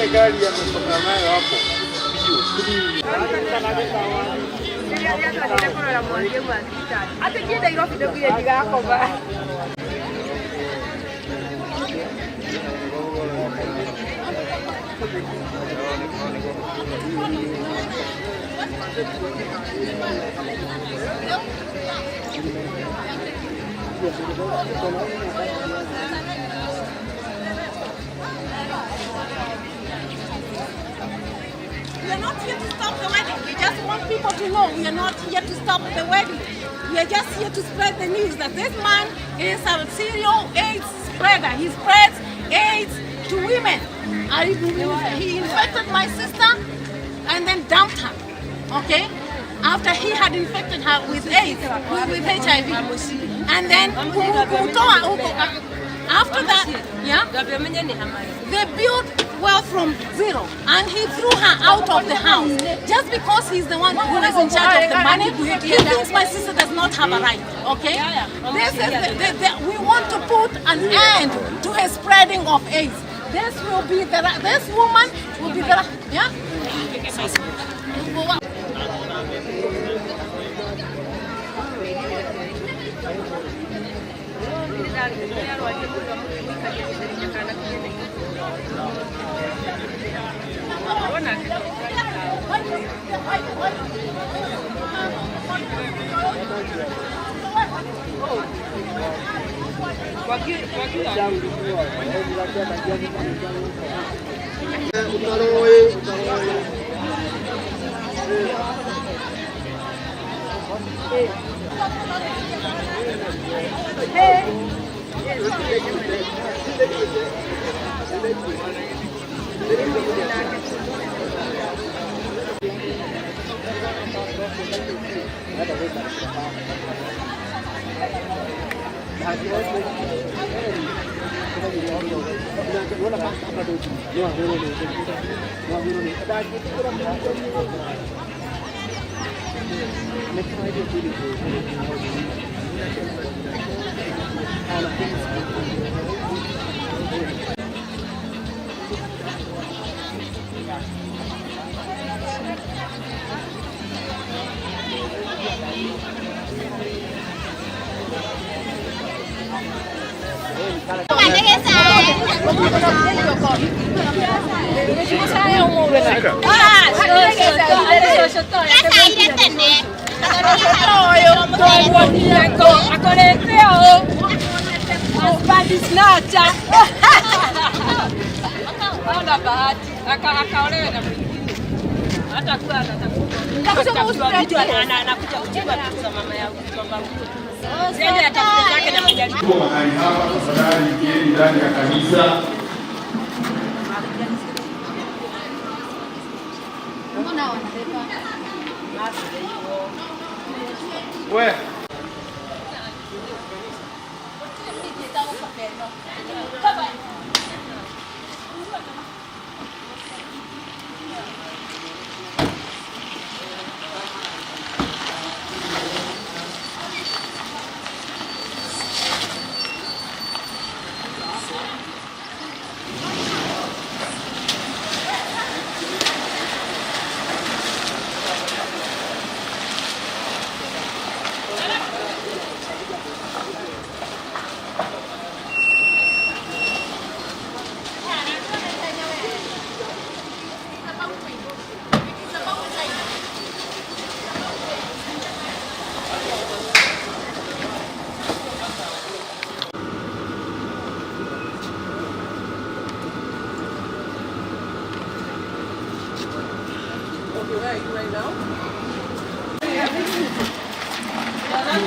gari ya kutoka nayo hapo. Hata kienda Nairobi ndio kuja jigako ba. We are not here to stop the wedding. We just want people to know we are not here to stop the wedding. We are just here to spread the news that this man is a serial AIDS spreader. He spreads AIDS to women. He infected my sister and then dumped her. Okay? After he had infected her with AIDS, with HIV. And then after that, yeah, they built wealth from zero, and he threw her out of the house just because he's the one who is in charge of the money. He thinks my sister does not have a right. Okay, this is we want to put an end to his spreading of AIDS. This will be this woman will be the yeah. Tuko mahali hapa tafadhali, ingieni ndani ya kanisa. Wewe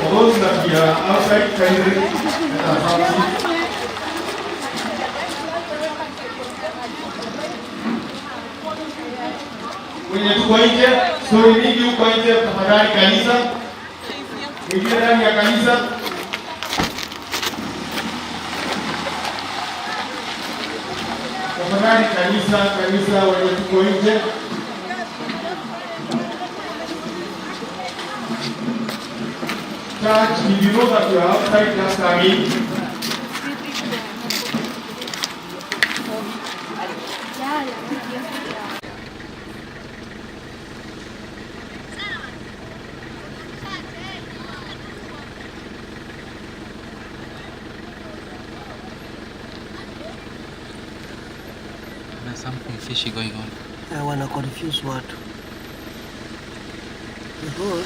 for those that are outside kindly wenye tuko nje, stori mingi huko nje, tafadhali kanisa, ingia ndani ya kanisa. Tafadhali kanisa wenye tuko nje. Church, if you know that you are outside, just come in. There's something fishy going on. I wanna confuse watu because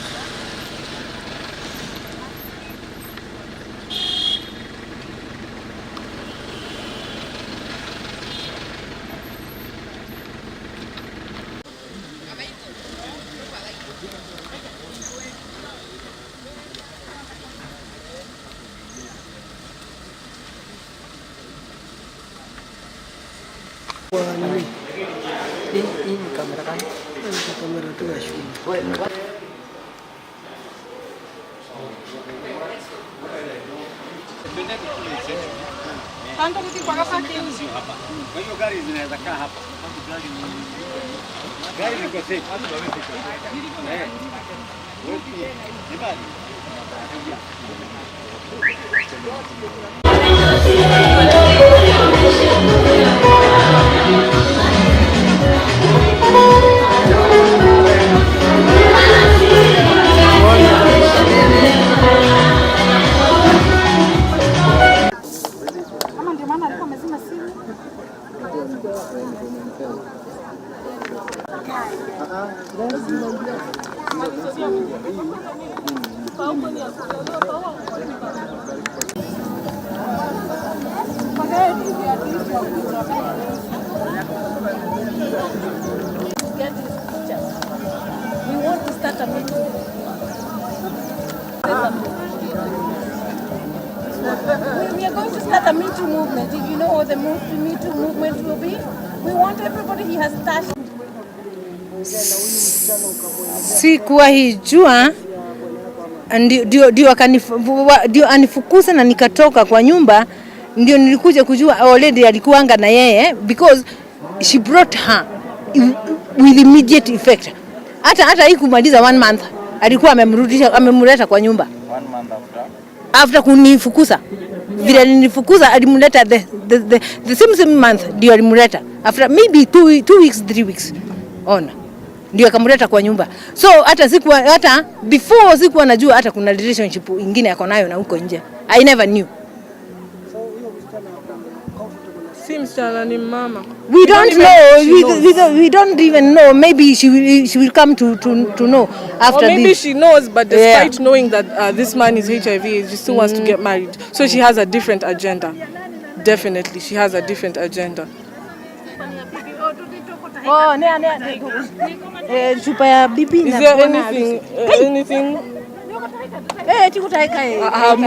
Ini kamera kan? Ini kamera tu ya shule. Tanto kwa parking. Kwa hiyo gari zinaweza kaa hapa. Gari liko safe, watu waweze kukaa. Ni bali. Kama ndio mama alikuwa amezima simu. We want to start a meeting. We are going to start a Me Too movement. If you know what the Me Too movement will be, we want everybody he has touched. Sikuwahi jua ndio anifukuza na nikatoka kwa nyumba, ndio nilikuja kujua already alikuanga na yeye because she brought her with immediate effect. Hata haikumaliza 1 month alikuwa amemrudisha kwa nyumba. 1 month after kunifukuza. Vile alinifukuza alimleta the same month ndio alimleta. After maybe 2 weeks 3 weeks on ndio akamleta kwa nyumba. So hata before sikuwa najua hata kuna relationship ingine yako nayo na huko nje. I never knew. Msichana ni mama. We don't know. We don't even know. Maybe she will come to know after this. Or maybe she knows, but despite knowing that this man is HIV, she still wants to get married. So she has a different agenda. Definitely, she has a different agenda. Oh, chupa ya bibi na. Is there anything?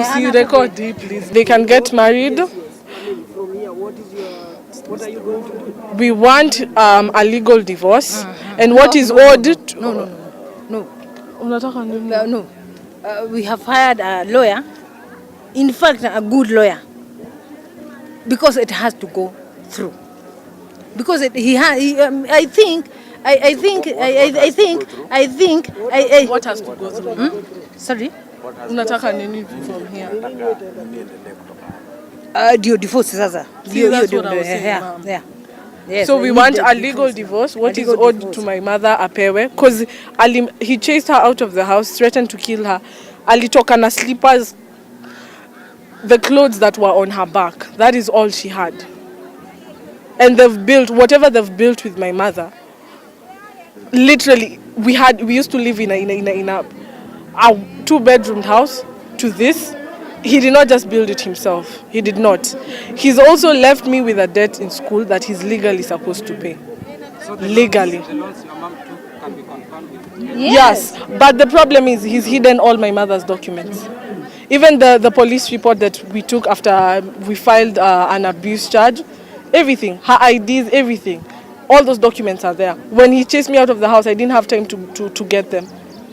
See, record deep, please. They can get married. What are you going to do? We want a legal divorce, and what is owed. No. No. We have hired a lawyer. In fact, a good lawyer, because it has to go through. Because I think. What has to go through? Sorry. Unataka nini from here? Divorce sasa. That's what I was saying, yeah. Yes, so we want a legal divorce. What is owed to my mother apewe, because he chased her out of the house, threatened to kill her. Alitoka na slippers, the clothes that were on her back. That is all she had. And they've built whatever they've built with my mother. Literally, we used to live in a 2-bedroom house to this. He did not just build it himself. He did not. He's also left me with a debt in school that he's legally supposed to pay. So legally. The loans your mom took can be confirmed with. Yes, but the problem is he's hidden all my mother's documents. Even the police report that we took after we filed an abuse charge, everything, her IDs, everything, all those documents are there. When he chased me out of the house, I didn't have time to get them.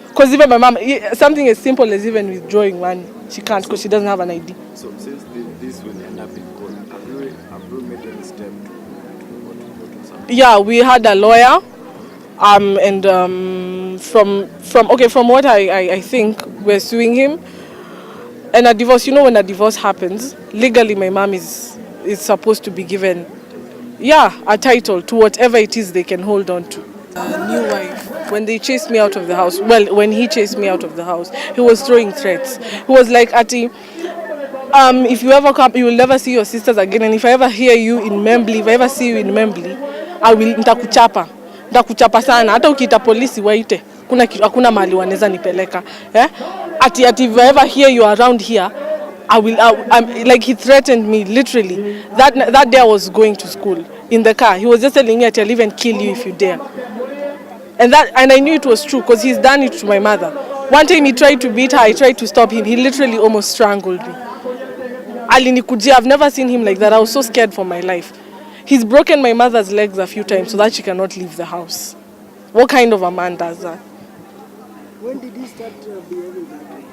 Because even my mom, something as simple as even withdrawing money, she can't because she doesn't have an ID. So since this will end up in court, have you made any step to something? Yeah, we had a lawyer, and from what I think, we're suing him. And a divorce, when a divorce happens, legally my mom is supposed to be given a title to whatever it is they can hold on to. New wife. When they chased me out of the house, well, when he chased me out of the house, he was throwing threats. He was like, Ati, if you ever come, you will never see your sisters again. And if I ever hear you in Membli, if I ever see you in Membli, nitakuchapa sana. Hata ukiita polisi waite. Hakuna mahali wanaweza nipeleka. Ati if I ever hear you around here, like he threatened me literally. That day I was going to school in the car. He was just telling me that I'll even kill you if you dare. And I knew it was true because he's done it to my mother. One time he tried to beat her, I tried to stop him. He literally almost strangled me. Alinikujia, I've never seen him like that. I was so scared for my life. He's broken my mother's legs a few times so that she cannot leave the house. What kind of a man does that? When did he start behaving that way?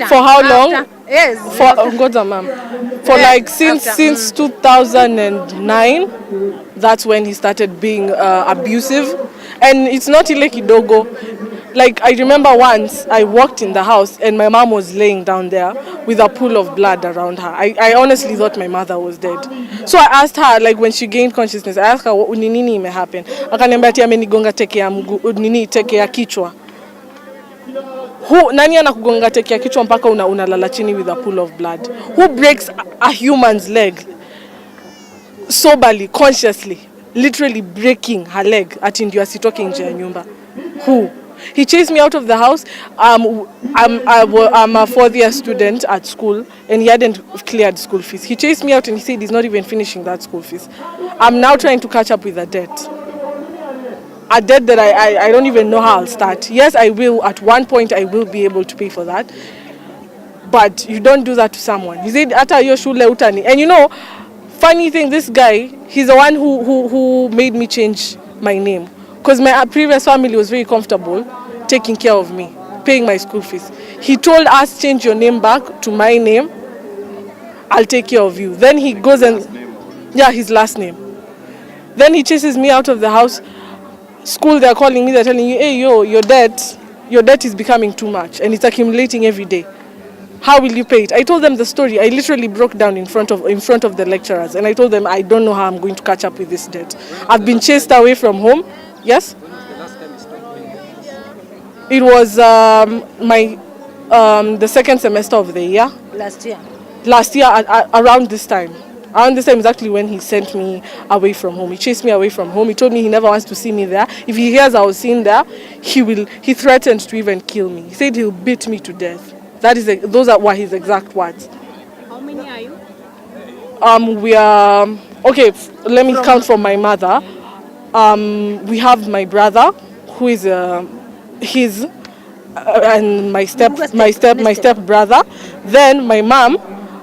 For how long? Yes. For like since 2009, that's when he started being abusive. And it's not ile kidogo. Like I remember once I walked in the house and my mom was laying down there with a pool of blood around her. I honestly thought my mother was dead. So I asked her, like when she gained consciousness, I asked her what nini ime happen. Akaniambia ati amenigonga teke ya teke ya kichwa. Nani anakugonga teke ya kichwa mpaka unalala chini with a pool of blood? Who breaks a human's leg soberly, consciously, literally breaking her leg ati ndio asitoke nje ya nyumba? Who? He chased me out of the house. I'm a fourth-year student at school, and he hadn't cleared school fees. He chased me out and he said he's not even finishing that school fees. I'm now trying to catch up with a debt. A debt that I don't even know how I'll start. Yes, I will. At one point, I will be able to pay for that. But you don't do that to someone. You said, "Ata yo shule utani." And you know, funny thing, this guy, he's the one who made me change my name. Because my previous family was very comfortable taking care of me, paying my school fees. He told us, change your name back to my name, I'll take care of you. Then he goes and, his last name. Then he chases me out of the house. School, they're calling me, they're telling you, hey, your debt is becoming too much and it's accumulating every day. How will you pay it? I told them the story. I literally broke down in front of the lecturers and I told them I don't know how I'm going to catch up with this debt. I've been chased away from home. Yes? It was the second semester of the year. Last year around this time. Around this time is actually when he sent me away from home. He chased me away from home. He told me he never wants to see me there. If he hears I was seen there, he threatened to even kill me. He said he'll beat me to death. Those were his exact words. How many are you? We are okay, let me count from my mother. We have my brother, who is his, and my step brother. Then my mom,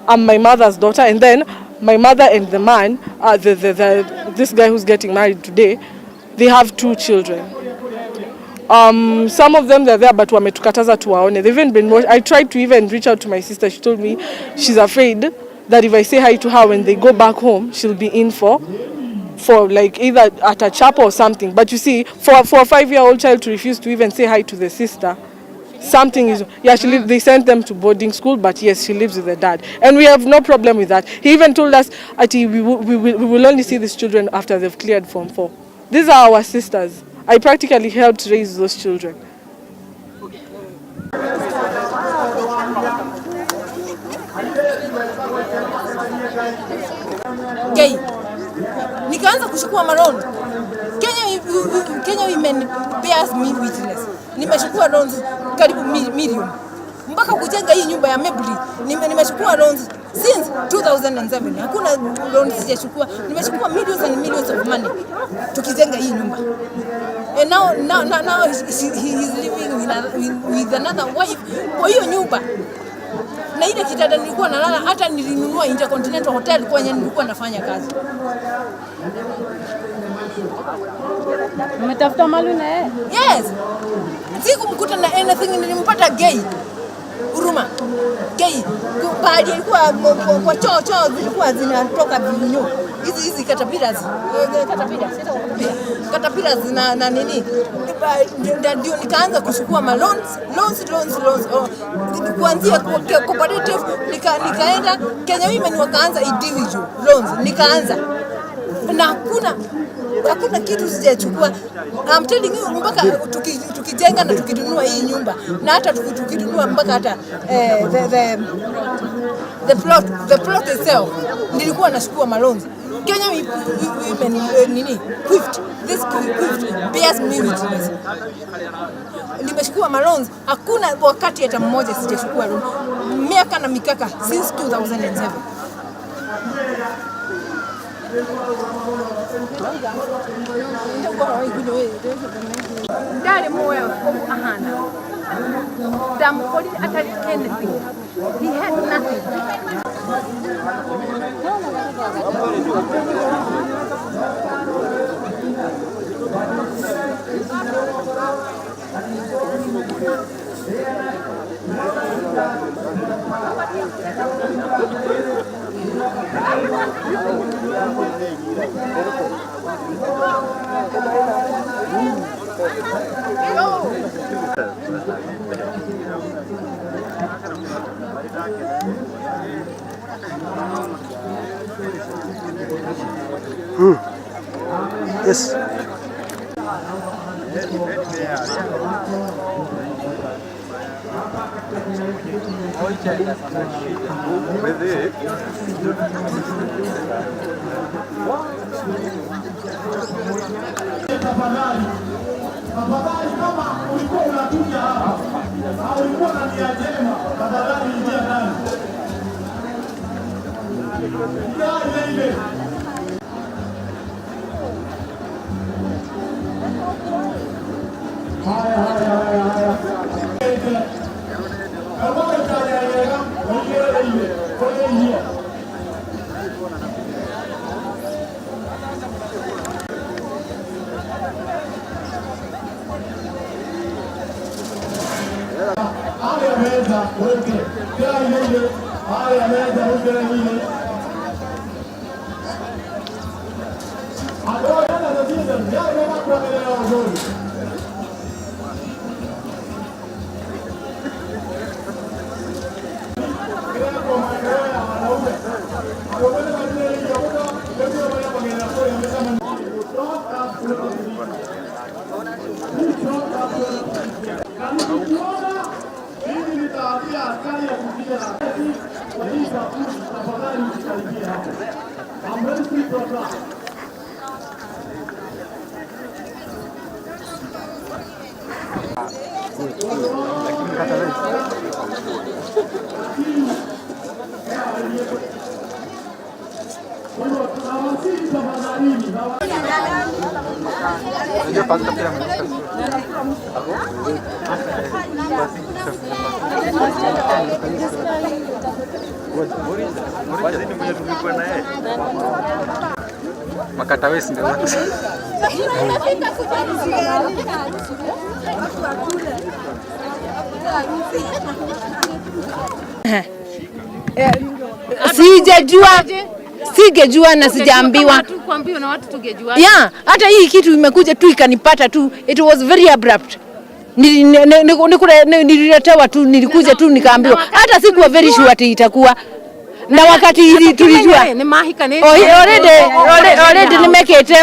I'm my mother's daughter, and then my mother and the man, this guy who's getting married today, they have 2 children. Some of them they're there, but wametukataza tuwaone. They've even been. I tried to even reach out to my sister. She told me she's afraid that if I say hi to her when they go back home, she'll be in for like either at a chapel or something. But you see, for a 5-year-old child to refuse to even say hi to the sister, something is, they sent them to boarding school, but yes, she lives with the dad. And we have no problem with that. He even told us, we will only see these children after they've cleared Form 4. These are our sisters. I practically helped raise those children. Gay. Nikaanza kuchukua maloni. Kenya women bears me witness. Nimechukua loans karibu million. Mpaka kujenga hii nyumba ya Membli. Nimechukua loans since 2007. Hakuna loans sijachukua. Nimechukua millions and millions of money tukijenga hii nyumba. And now he's living with another wife. Kwa hiyo nyumba. Na ile kitanda nilikuwa nalala, hata nilinunua Intercontinental Hotel kwenye nilikuwa nafanya kazi. Umetafuta mali na yeye? Yes. Sikumkuta na anything, nilimpata gay. Huruma. Gay. Baadhi ilikuwa kwa choo zilikuwa zinatoka vinyo. Hizi caterpillars. Caterpillars na nini? Ndio nikaanza kuchukua loans. Kuanzia cooperative nikaenda Kenya Women wakaanza individual loans. Nikaanza na hakuna kitu sijachukua. I'm telling you, mpaka tukijenga na tukinunua hii nyumba na hata tukinunua mpaka hata the plot itself nilikuwa nashukua malonzi. Kenya women Quift, this Quift bears me witness. Nimeshukua malonzi, hakuna wakati hata mmoja sijashukua loan. Miaka na mikaka since 2007. Daddy Moya Ahana. Damn police attacked anything. He had nothing. Yes. Tafadhali kama ulikuwa unakuja hapa au ulikuwa na nia njema, tafadhali ingia ndani. Ile. Haya. Kama utaendelea, ile. Haya meza, wote. Kila ile. Haya meza, wote ile. Agora ela tá dizendo, já não vai para melhorar o jogo. Makatawesi ndio watu. Sijajua na sijaambiwa. Kuambiwa na watu tungejua. Yeah, hata hii kitu imekuja tu ikanipata tu. It was very abrupt. Nililetewa tu, nilikuja tu nikaambiwa. Hata sikuwa very sure ati itakuwa. Na wakati tulijua already nimekete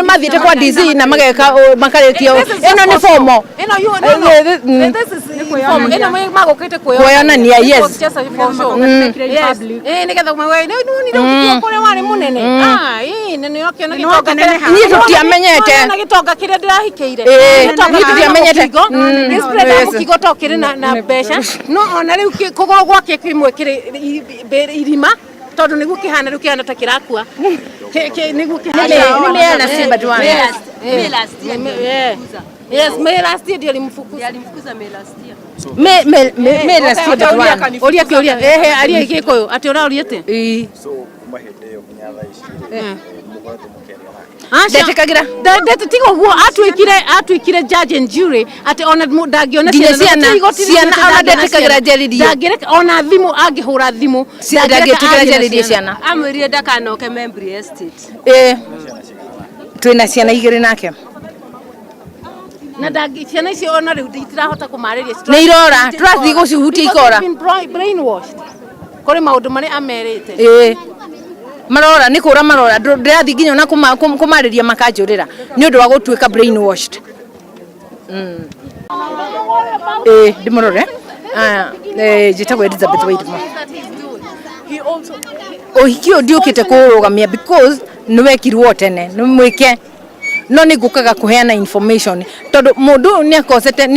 mathite kwa DC na mageka makaretio eno ni fomo eno magokete kuonania yes nigetha umwe ni kore wari munene nene yokio na gitoga ni tutiamenyete na gitoga kire ndirahikiire ni tutiamenyete spread mukigo tokire na besha no ona riu kugoro gwake kimwe kire irima tondu niguo kihana riu kihana ta kirakua niguo kihana ni mena simba tu yes me last year alimfukuza me last year oria aria gikuyu ati ora oriete so kuma hende yo munyatha ici mugoretwo mukeria ndetikagira tigo guo atwikire judge and jury ati ona ndangiona ciana ona ndetikagira jaridi ndangireka ona thimu angihura thimu ndangireka jaridi ciana amwirire ndakanoke Membry Estate twina ciana igiri nake na ciana icio ona riu nditirahota kumariria ni irora turathi gucihutia ikora brainwashed kore maundu mari amerite marora nä kå ra marora ndä rathi nginya na kå marä ria makanjå rä ra nä å ndå wa gå tuä ka brainwashed. Ndä må rore njä tagwo Elizabeth Wairimu. å hiki å ndiå kä te kå rå gamia because nä wekirwo tene nä mwä ke no nä ngå kaga kå heana information tondå må ndå nä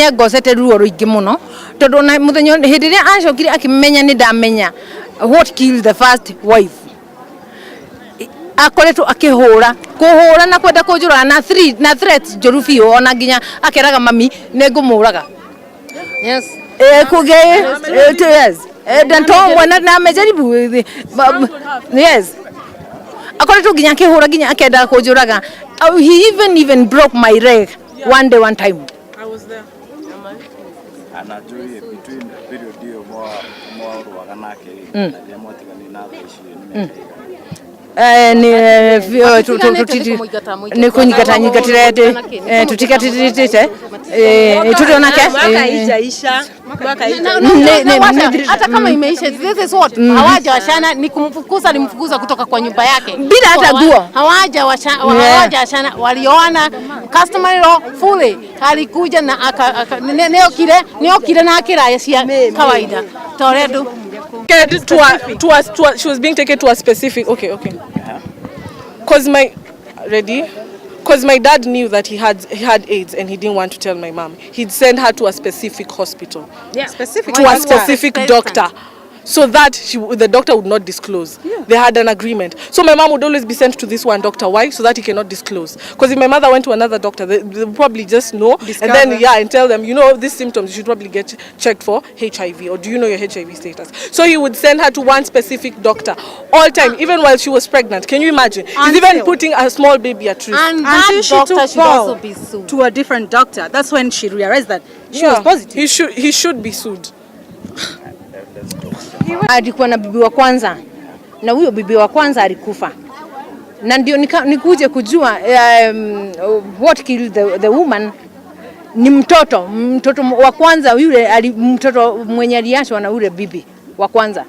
angocete ruo rå ingä må no tondå na må thenya hä ndä ä rä a acokire akä menya nä ndamenya what killed the first wife akoretwo akihura kuhura na kwenda kunjura na threats njuru biũ ona nginya akeraga mami nĩ ngũmũraga. Yes kuge yes danto mwana na amejaribu yes akoretwo nginya akihura nginya akenda kunjuraga. He even broke my leg one time. I was there. Anajui between period hiyo mwa ruaga nake na demo tigani na ici nä kå nyingatanyigatire tå tigatitite tå rä onake hata kama imeisha. This is what hawajawashana ni kumfukuza, alimfukuza kutoka kwa nyumba yake bila hata nguo. Hawajawashana, walioana customary law fully. Alikuja na neokire na akiraya cia kawaida toredu. She was being taken to a specific because my dad knew that he had AIDS and he didn't want to tell my mom. He'd send her to a specific hospital, a specific doctor, so that the doctor would not disclose. They had an agreement. So my mom would always be sent to this one doctor. Why? So that he cannot disclose. Because if my mother went to another doctor, they probably just know. Discover. And then and tell them, these symptoms, you should probably get checked for HIV, or do you know your HIV status? So he would send her to one specific doctor all time, even while she was pregnant. Can you imagine? He's even putting a small baby at risk. And that doctor should also be sued to a different doctor. That's when she realized that she was positive. He should be sued. Alikuwa na bibi wa kwanza na huyo bibi wa kwanza alikufa, na ndio nikuje kujua what killed the woman ni mtoto wa kwanza yule mtoto mwenye aliachwa na yule bibi wa kwanza.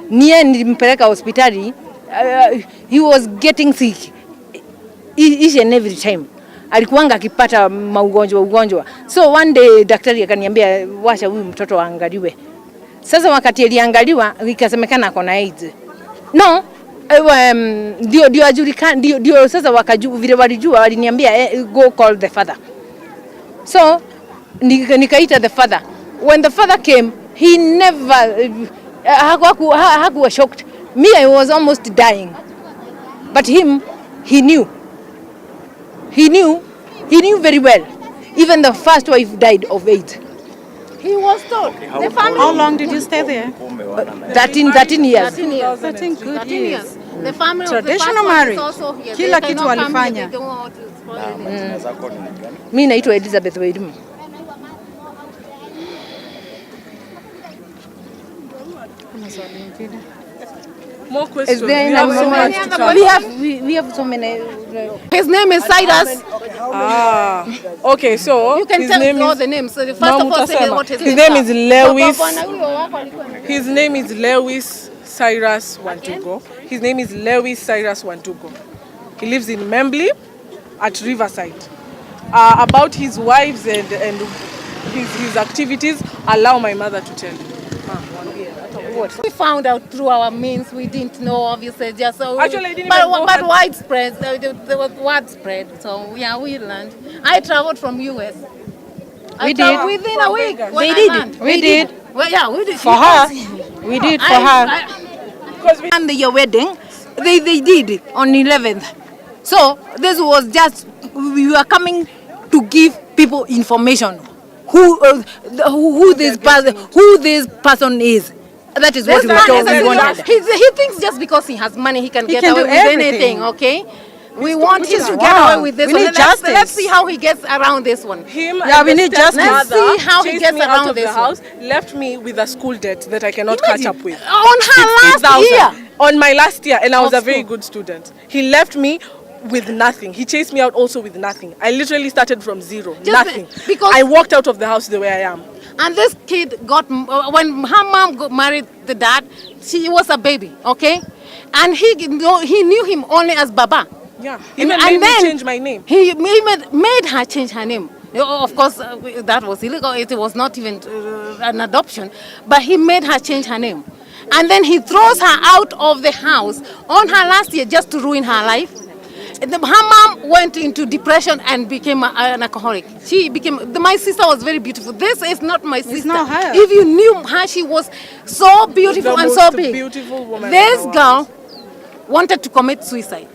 Niye nilimpeleka hospitali, he was getting sick each and every time, alikuanga akipata ugonjwa. So one day daktari akaniambia washa huyu mtoto aangaliwe. Sasa wakati aliangaliwa ikasemekana ako na AIDS. No, ndio ajulika ndio sasa wakajua vile walijua, waliniambia go call the father. So nikaita the father. When the father came, he never hakuwa shocked. Me, I was almost dying. But him, he knew very well. Even the first wife died of AIDS. He was told. How long did you stay there? 13 years. 13 good years. The family traditional marriage. Kila kitu walifanya. Mimi naitwa Elizabeth Wairimu. More questions. We have so many. His name is Cyrus. Okay, so you can tell all the names. So first of all, say what his name is Lewis. His name is Lewis Cyrus Wantugo. His name is Lewis Cyrus Wantugo. He lives in Membly at Riverside. About his wives and his activities, allow my mother to tell you. We found out through our means. We didn't know, obviously, just so. Actually, I didn't but widespread. There was widespread. So yeah, we learned. I traveled from US. We did within a week. We did. Well, yeah, we did for her. We did for her. Because and your wedding, they did on 11th. So this was just we were coming to give people information who this person is. That is what we told. He thinks just because he has money he can get away with anything. Okay, we want him to get away with this. Let's see how he gets around this one. We need justice. Let's see how he gets around this house. Left me with a school debt that I cannot catch up with. On her last year. On my last year, and I was a very good student. He left me with nothing. He chased me out also with nothing. I literally started from zero. Nothing. Because I walked out of the house the way I am. And this kid got, when her mom got married the dad, she was a baby, okay? and he knew him only as Baba. Yeah, he even made me change my name. He made her change her name. Of course, that was illegal. It was not even an adoption, but he made her change her name. And then he throws her out of the house on her last year just to ruin her life. Her mom went into depression and became an alcoholic. She became, my sister was very beautiful. This is not my sister. It's not her. If you knew her, she was so beautiful and so big. Beautiful woman. This girl wanted to commit suicide.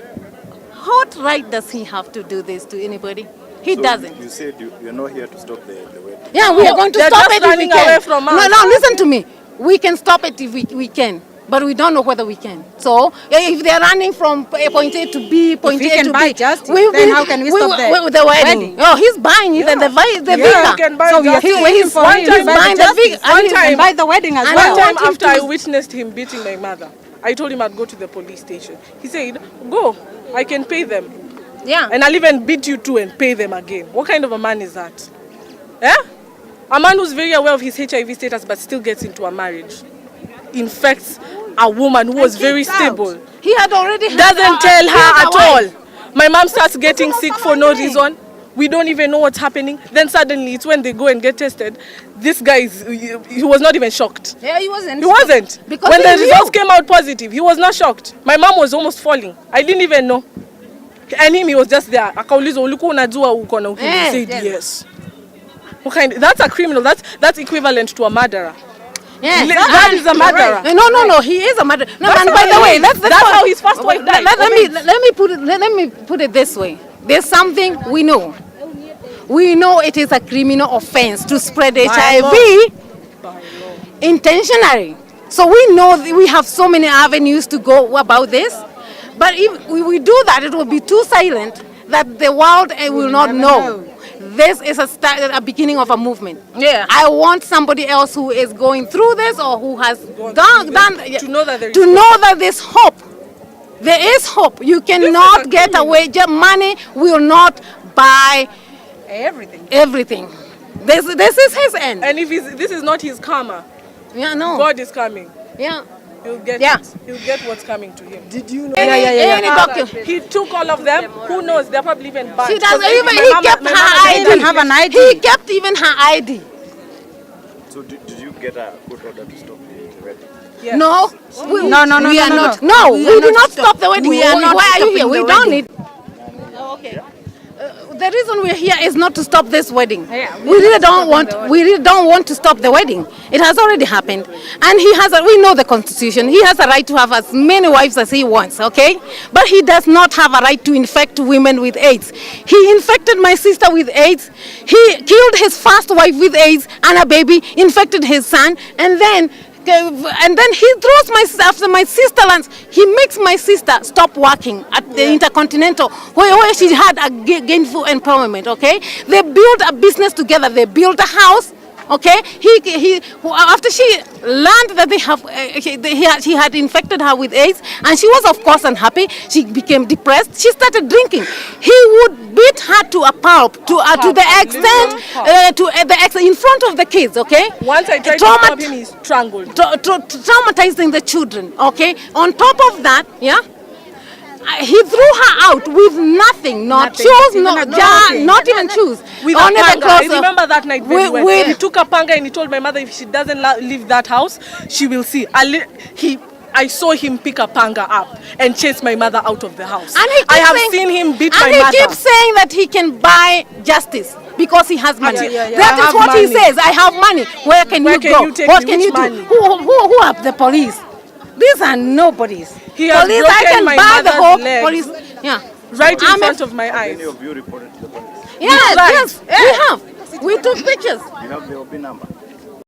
What right does he have to do this to anybody? He doesn't. You said you're not here to stop the wedding. Yeah, we are going to stop it if we can. Away from us. No, listen to me. We can stop it if we can. But we don't know whether we can. So, if they're running from point A to B, point A to B, justice, then how can we stop the wedding? Oh, he's buying it and the visa. Can buy So we are justice. still waiting for One him time to buy buying the the visa. justice. One And buy the wedding as And well. One I time want him after I to- witnessed him beating my mother, I told him I'd go to the police station. He said, go, I can pay them. Yeah. And I'll even beat you too and pay them again. What kind of a man is that? Eh? A man who's very aware of his HIV status but still gets into a marriage. Infects a woman who was very stable. He had already had Doesn't tell he her had a at wife. all. My mom starts getting sick for no reason. We don't even know what's happening. Then suddenly it's when they go and get tested. This guy, he was not even shocked. Yeah, he wasn't. He wasn't. Because when he the knew. results came out positive, he was not shocked. My mom was almost falling. I didn't even know. And him, he was just there. Akaulizwa, ulikuwa unajua uko na ukimwi? He said yes. What kind? That's a criminal. That's equivalent to a murderer. Yes. That is a murderer. No, he is a murderer. No, That's and how by the he way, is. that's How his first wife died. Let me put it this way. There's something we know. We know it is a criminal offense to spread HIV intentionally. So we know we have so many avenues to go about this. But if we do that, it will be too silent that the world will not know. This is a beginning of a movement. Yeah. I want somebody else who is going through this or who has done to know that there is to know that there's hope. There is hope. You cannot get away. Money will not buy everything. This is his end. And if this is not his karma, Yeah, no. God is coming. Yeah. He'll get Yeah. it. He'll get what's coming to him. Did you know? Any document. He took all of them. Who knows? They're probably even banned. She doesn't Because even. my He mom- kept my her mom ID. doesn't have an ID. He kept even her ID. So did you get a court order to stop the wedding? Yes. No. We No, are no. not. No, we are do not not stop the wedding. we are not Why are you here? stopping We the don't wedding. need. Okay. The reason we're here is not to stop this wedding. Yeah, we really don't want. We really don't want to stop the wedding. It has already happened, and he has. We know the Constitution. He has a right to have as many wives as he wants. Okay, but he does not have a right to infect women with AIDS. He infected my sister with AIDS. He killed his first wife with AIDS and a baby. Infected his son, and then he throws after my sister lands. He makes my sister stop working at the Intercontinental where she had a gainful employment. Okay, they built a business together. They built a house. Okay, he after she learned that he had infected her with AIDS, and she was of course unhappy. She became depressed. She started drinking. He would beat her to a pulp to the extent in front of the kids. Okay, Once I tried to stop him, he strangled. traumatizing the children. Okay, on top of that, yeah. He threw her out with nothing, not Nothing, shoes, not even a not even shoes. With Only a the panga. clothes. I remember that night very well. with- He took a panga and he told my mother if she doesn't leave that house, she will see. I saw him pick a panga up and chase my mother out of the house. And he I keeps have saying- seen him beat and my he mother. keeps saying that he can buy justice because he has money. Yeah. That I is have what he money. says. I have money. Where can Where you can go? you take What me? can Which you do? money? Who are the police? These are nobodies. He has police, I broken can my buy the mother's whole legs. police. Yeah. Right in I'm front of my eyes. Any of you reported to the police? Yes, Right. yes, we have. We took pictures. You have the OB number?